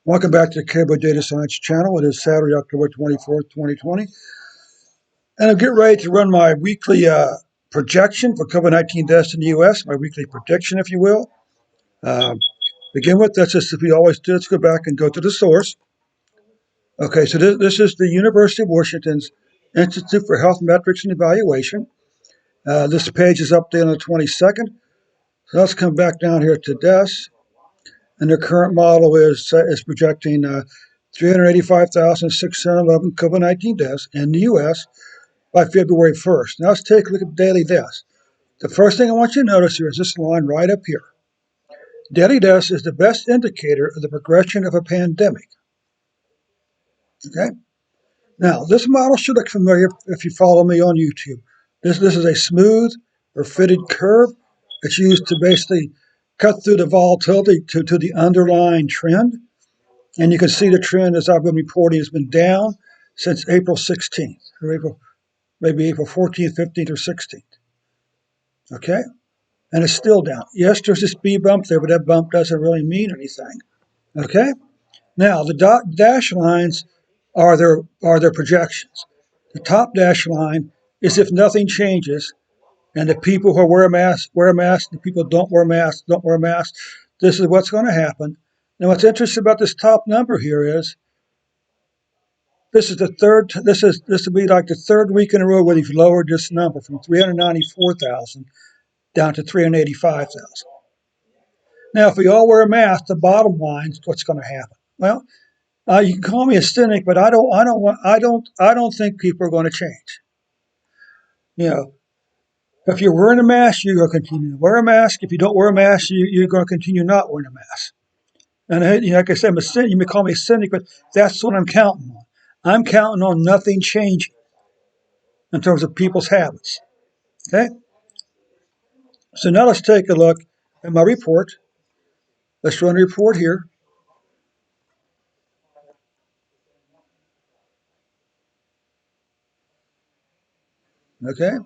Welcome back to the Cable Data Science channel. It is Saturday, October 24th, 2020. And I'm getting ready to run my weekly projection for COVID-19 deaths in the U.S., my weekly prediction, if you will. Begin with, that's just as we always do. Let's go back and go to the source. Okay, so this is the University of Washington's Institute for Health Metrics and Evaluation. This page is updated on the 22nd. So let's come back down here to deaths. And their current model is projecting 385,611 COVID-19 deaths in the U.S. by February 1st. Now let's take a look at daily deaths. The first thing I want you to notice here is this line right up here. Daily deaths is the best indicator of the progression of a pandemic. Okay? Now, this model should look familiar if you follow me on YouTube. This is a smooth or fitted curve. It's used to basically cut through the volatility to the underlying trend. And you can see the trend, as I've been reporting, has been down since April 16th, or maybe April 14th, 15th, or 16th. Okay? And it's still down. Yes, there's a speed bump there, but that bump doesn't really mean anything. Okay? Now, the dash lines are their projections. The top dash line is if nothing changes, and the people who wear a mask, the people who don't wear masks, don't wear masks. This is what's going to happen. Now, what's interesting about this top number here is this will be like the third week in a row where they've lowered this number from 394,000 down to 385,000. Now, if we all wear a mask, the bottom line is what's going to happen. Well, you can call me a cynic, but I don't think people are going to change. You know, if you're wearing a mask, you're going to continue to wear a mask. If you don't wear a mask, you're going to continue not wearing a mask. And like I said, I'm a cynic. You may call me a cynic, but that's what I'm counting on. I'm counting on nothing changing in terms of people's habits. Okay? So now let's take a look at my report. Let's run a report here. Okay?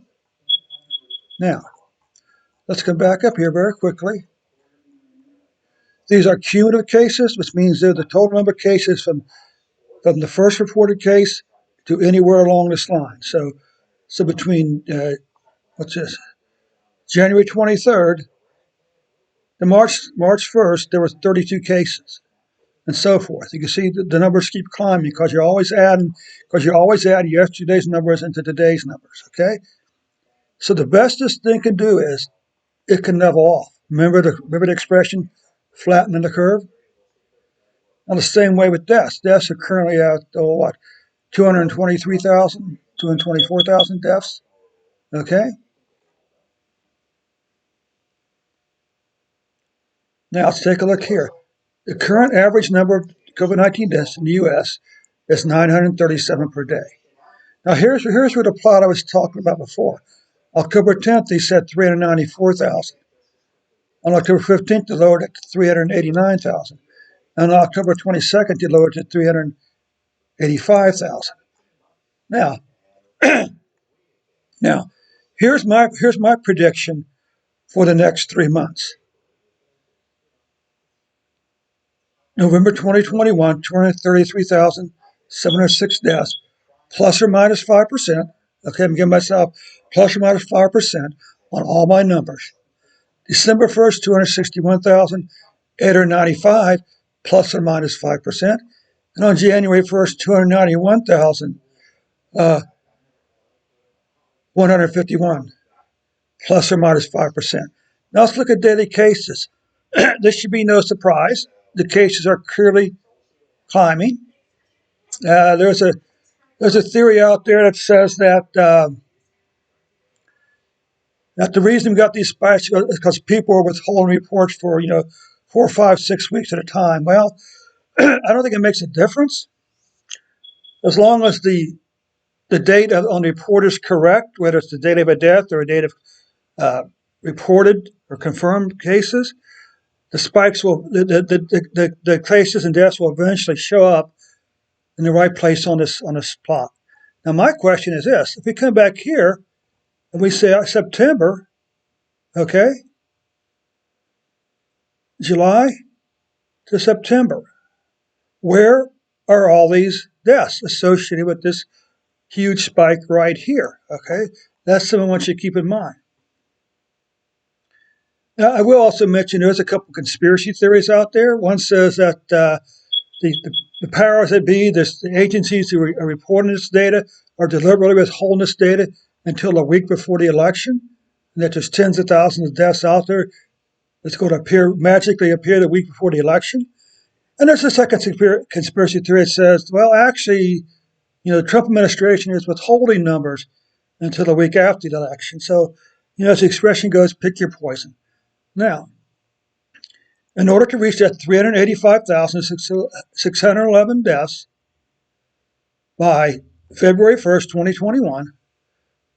Now, let's come back up here very quickly. These are cumulative cases, which means they're the total number of cases from the first reported case to anywhere along this line. So between, what's this, January 23rd to March 1st, there were 32 cases and so forth. You can see the numbers keep climbing because you're always adding yesterday's numbers into today's numbers, okay? So the best this thing can do is it can level off. Remember the expression, flattening the curve? And the same way with deaths. Deaths are currently at, 223,000, 224,000 deaths, okay? Now let's take a look here. The current average number of COVID-19 deaths in the U.S. is 937 per day. Now here's where the plot I was talking about before. October 10th, they said 394,000. On October 15th, they lowered it to 389,000. And on October 22nd, they lowered it to 385,000. Now, now, here's my prediction for the next 3 months. November 2021, 233,706 deaths, plus or minus 5%. Okay, I'm giving myself plus or minus 5% on all my numbers. December 1st, 261,895, plus or minus 5%. And on January 1st, 291,151, plus or minus 5%. Now let's look at daily cases. This should be no surprise. The cases are clearly climbing. There's a theory out there that says that the reason we got these spikes is because people are withholding reports for 4, 5, 6 weeks at a time. Well, I don't think it makes a difference as long as the date on the report is correct, whether it's the date of a death or a date of reported or confirmed cases. The spikes the cases and deaths will eventually show up in the right place on this plot. Now, my question is this: if we come back here and we say September, okay, July to September, where are all these deaths associated with this huge spike right here? Okay, that's something I want you to keep in mind. Now, I will also mention there's a couple conspiracy theories out there. One says that the powers that be, the agencies who are reporting this data, are deliberately withholding this data until a week before the election, and that there's tens of thousands of deaths out there that's going to magically appear the week before the election. And there's a second conspiracy theory that says, well, actually, the Trump administration is withholding numbers until the week after the election. So, as the expression goes, pick your poison. Now, in order to reach that 385,611 deaths by February 1st, 2021,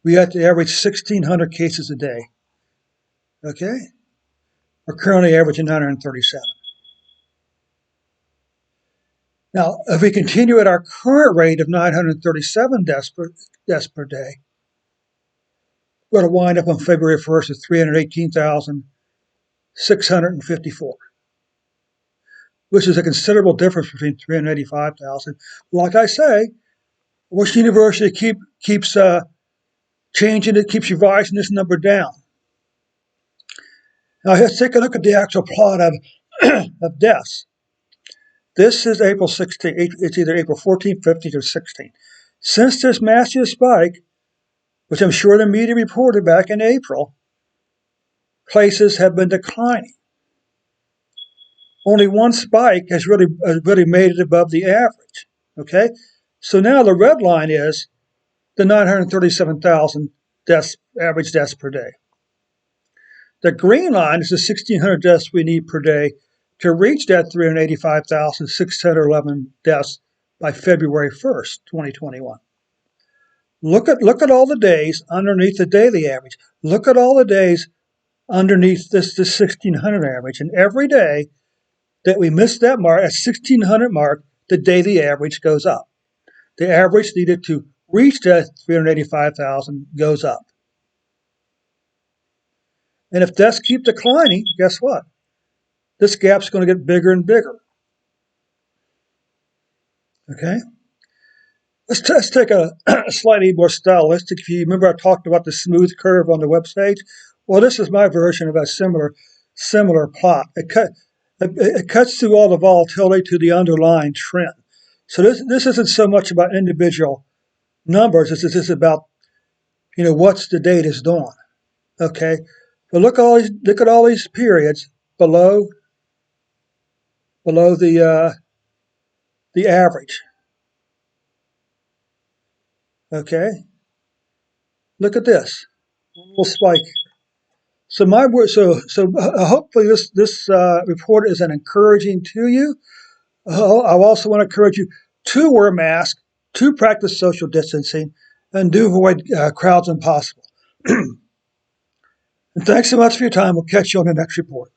we have to average 1,600 cases a day. Okay? We're currently averaging 937. Now, if we continue at our current rate of 937 deaths per day, we're going to wind up on February 1st at 318,654, which is a considerable difference between 385,000. Like I say, Washington University keeps changing it, keeps revising this number down. Now, let's take a look at the actual plot of deaths. This is April 16th. It's either April 14th, 15th, or 16th. Since this massive spike, which I'm sure the media reported back in April, places have been declining. Only one spike has really made it above the average. Okay, so now the red line is the 937,000 average deaths per day. The green line is the 1,600 deaths we need per day to reach that 385,611 deaths by February 1st, 2021. Look at all the days underneath the daily average. Look at all the days underneath this 1,600 average. And every day that we miss that mark, at 1,600 mark, the daily average goes up. The average needed to reach that 385,000 goes up. And if deaths keep declining, guess what? This gap's going to get bigger and bigger. Okay? Let's take a slightly more stylistic view. Remember I talked about the smooth curve on the website? Well, this is my version of a similar plot. It cuts through all the volatility to the underlying trend. So this isn't so much about individual numbers. This is about what's the data's doing. Okay, but look at all these periods below the average. Okay, look at this little spike. So hopefully this report is encouraging to you. I also want to encourage you to wear a mask, to practice social distancing, and do avoid crowds when possible. And thanks so much for your time. We'll catch you on the next report.